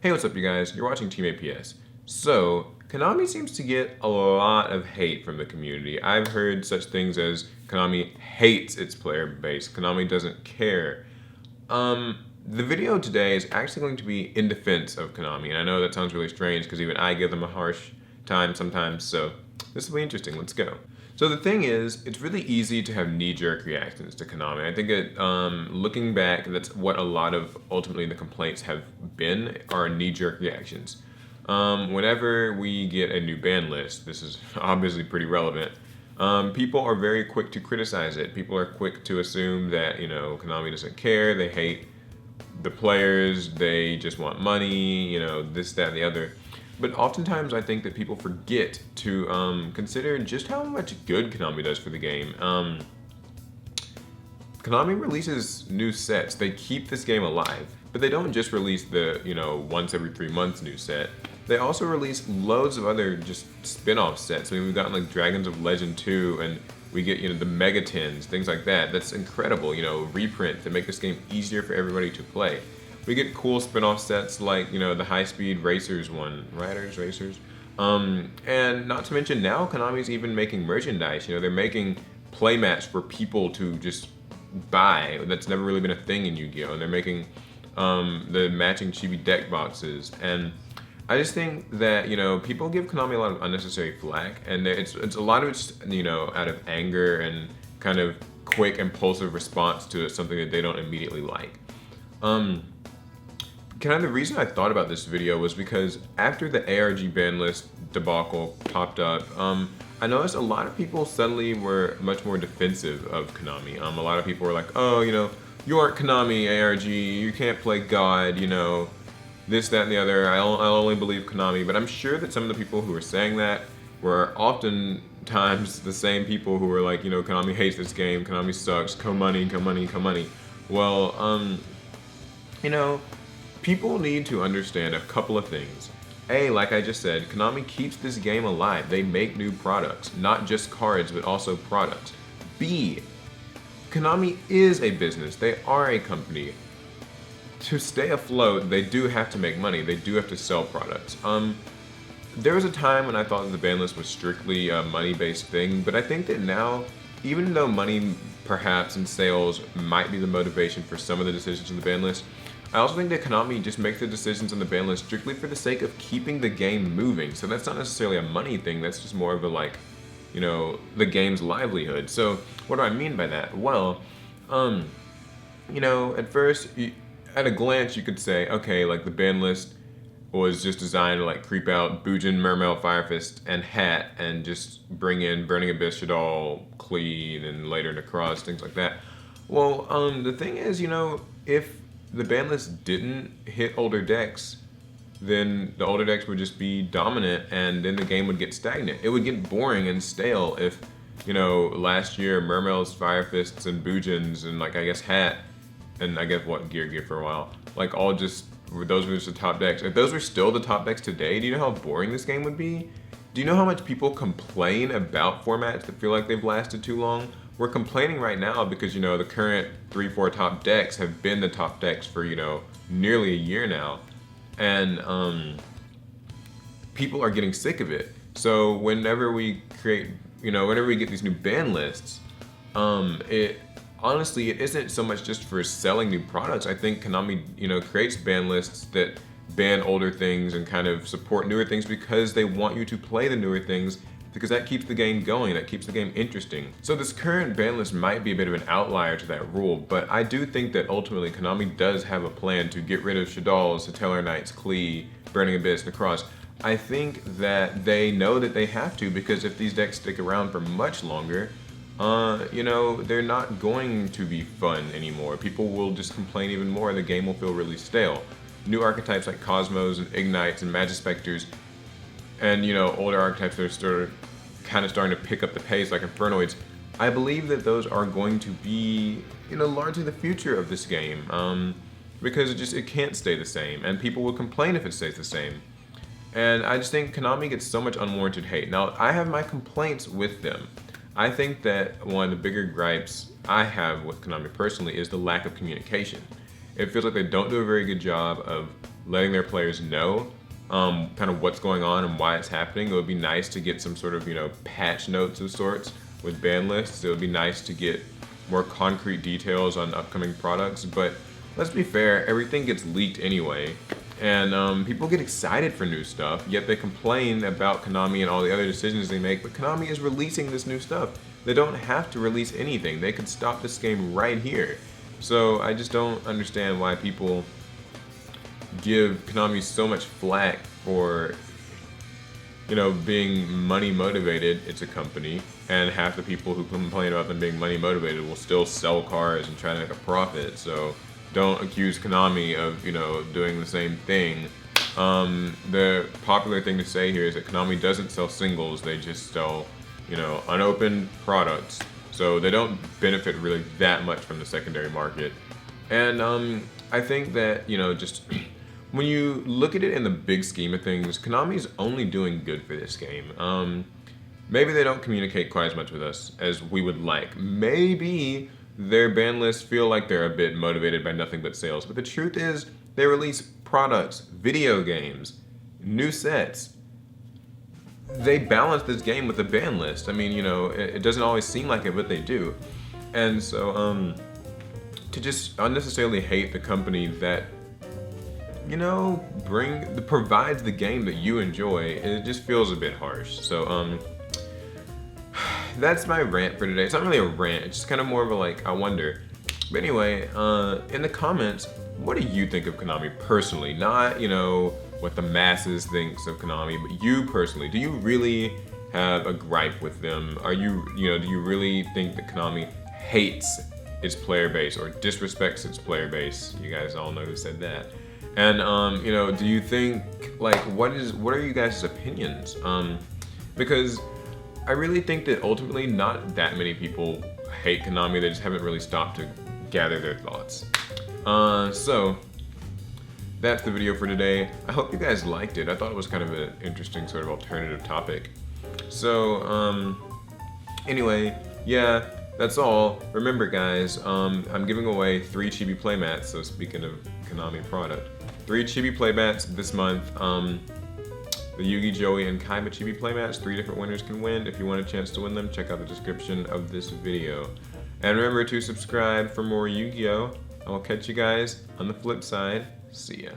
Hey, what's up, you guys? You're watching Team APS. So, Konami seems to get a lot of hate from the community. I've heard such things as Konami hates its player base. Konami doesn't care. The video today is actually going to be in defense of Konami, and I know that sounds really strange because even I give them a harsh time sometimes, so this will be interesting. Let's go. So the thing is, it's really easy to have knee-jerk reactions to Konami. I think looking back, that's what a lot of ultimately the complaints have been, are knee-jerk reactions. Whenever we get a new ban list, this is obviously pretty relevant, people are very quick to criticize it. People are quick to assume that, Konami doesn't care, they hate the players, they just want money, this, that, and the other. But oftentimes I think that people forget to consider just how much good Konami does for the game. Konami releases new sets. They keep this game alive. But they don't just release the, once every 3 months new set. They also release loads of other just spin-off sets. I mean, we've gotten like Dragons of Legend 2, and we get, the Mega Tins, things like that. That's incredible, reprints that make this game easier for everybody to play. We get cool spin-off sets like, the high-speed racers one, racers. And not to mention now Konami's even making merchandise. They're making playmats for people to just buy. That's never really been a thing in Yu-Gi-Oh! And they're making the matching chibi deck boxes. And I just think that, people give Konami a lot of unnecessary flack, and it's a lot of it's, out of anger and kind of quick, impulsive response to something that they don't immediately like. The reason I thought about this video was because after the ARG ban list debacle popped up, I noticed a lot of people suddenly were much more defensive of Konami. A lot of people were like, oh, you aren't Konami, ARG, you can't play God, this, that, and the other. I'll only believe Konami. But I'm sure that some of the people who were saying that were oftentimes the same people who were like, Konami hates this game, Konami sucks, co-money, co-money, co-money. Well, people need to understand a couple of things. A, like I just said, Konami keeps this game alive. They make new products, not just cards, but also products. B, Konami is a business. They are a company. To stay afloat, they do have to make money. They do have to sell products. There was a time when I thought that the ban list was strictly a money-based thing, but I think that now, even though money perhaps and sales might be the motivation for some of the decisions in the ban list, I also think that Konami just makes the decisions on the ban list strictly for the sake of keeping the game moving. So that's not necessarily a money thing, that's just more of a the game's livelihood. So what do I mean by that? Well, at first, at a glance you could say, okay, the ban list was just designed to creep out Bujin, Mermail, Firefist, and Hat, and just bring in Burning Abyss, Shaddoll, Klee, and later Necross, things like that. Well, the thing is, if the ban list didn't hit older decks, then the older decks would just be dominant, and then the game would get stagnant. It would get boring and stale if, last year Mermails, Firefists, and Bujins, and I guess Hat, and I guess Gear for a while, all just, those were just the top decks. If those were still the top decks today, do you know how boring this game would be? Do you know how much people complain about formats that feel like they've lasted too long? We're complaining right now because, the current 3-4 top decks have been the top decks for, nearly a year now. And people are getting sick of it. So whenever we create, whenever we get these new ban lists, honestly, it isn't so much just for selling new products. I think Konami, creates ban lists that ban older things and kind of support newer things because they want you to play the newer things, because that keeps the game going, that keeps the game interesting. So this current ban list might be a bit of an outlier to that rule, but I do think that ultimately Konami does have a plan to get rid of Shaddolls, Satellar Knights, Klee, Burning Abyss, Necross. I think that they know that they have to, because if these decks stick around for much longer, they're not going to be fun anymore. People will just complain even more, and the game will feel really stale. New archetypes like Cosmos and Ignites and Magispectors, and older archetypes that are kind of starting to pick up the pace like Infernoids, I believe that those are going to be largely the future of this game, because it can't stay the same, and people will complain if it stays the same. And I just think Konami gets so much unwarranted hate. Now, I have my complaints with them. I think that one of the bigger gripes I have with Konami personally is the lack of communication. It feels like they don't do a very good job of letting their players know kind of what's going on and why it's happening. It would be nice to get some sort of, patch notes of sorts with ban lists. It would be nice to get more concrete details on upcoming products, but let's be fair, everything gets leaked anyway, and people get excited for new stuff, yet they complain about Konami and all the other decisions they make, but Konami is releasing this new stuff. They don't have to release anything. They could stop this game right here. So I just don't understand why people give Konami so much flack for, being money motivated. It's a company, and half the people who complain about them being money motivated will still sell cars and try to make a profit. So don't accuse Konami of, doing the same thing. The popular thing to say here is that Konami doesn't sell singles, they just sell, unopened products. So they don't benefit really that much from the secondary market. And I think that, just when you look at it in the big scheme of things, Konami's only doing good for this game. Maybe they don't communicate quite as much with us as we would like. Maybe their ban lists feel like they're a bit motivated by nothing but sales. But the truth is, they release products, video games, new sets. They balance this game with a ban list. I mean, it doesn't always seem like it, but they do. And so, to just unnecessarily hate the company that, provides the game that you enjoy, it just feels a bit harsh. So, that's my rant for today. It's not really a rant, it's just kind of more of a I wonder. But anyway, in the comments, what do you think of Konami personally? Not, what the masses thinks of Konami, but you personally. Do you really have a gripe with them? Are you, do you really think that Konami hates its player base or disrespects its player base? You guys all know who said that. And, do you think, what are you guys' opinions? Because I really think that ultimately not that many people hate Konami, they just haven't really stopped to gather their thoughts. So, that's the video for today. I hope you guys liked it. I thought it was kind of an interesting sort of alternative topic. So, anyway, yeah, that's all. Remember guys, I'm giving away 3 chibi playmats, so speaking of Konami product. 3 chibi playmats this month. The Yugi, Joey, and Kaiba chibi playmats. 3 different winners can win. If you want a chance to win them, check out the description of this video. And remember to subscribe for more Yu-Gi-Oh! I will catch you guys on the flip side. See ya.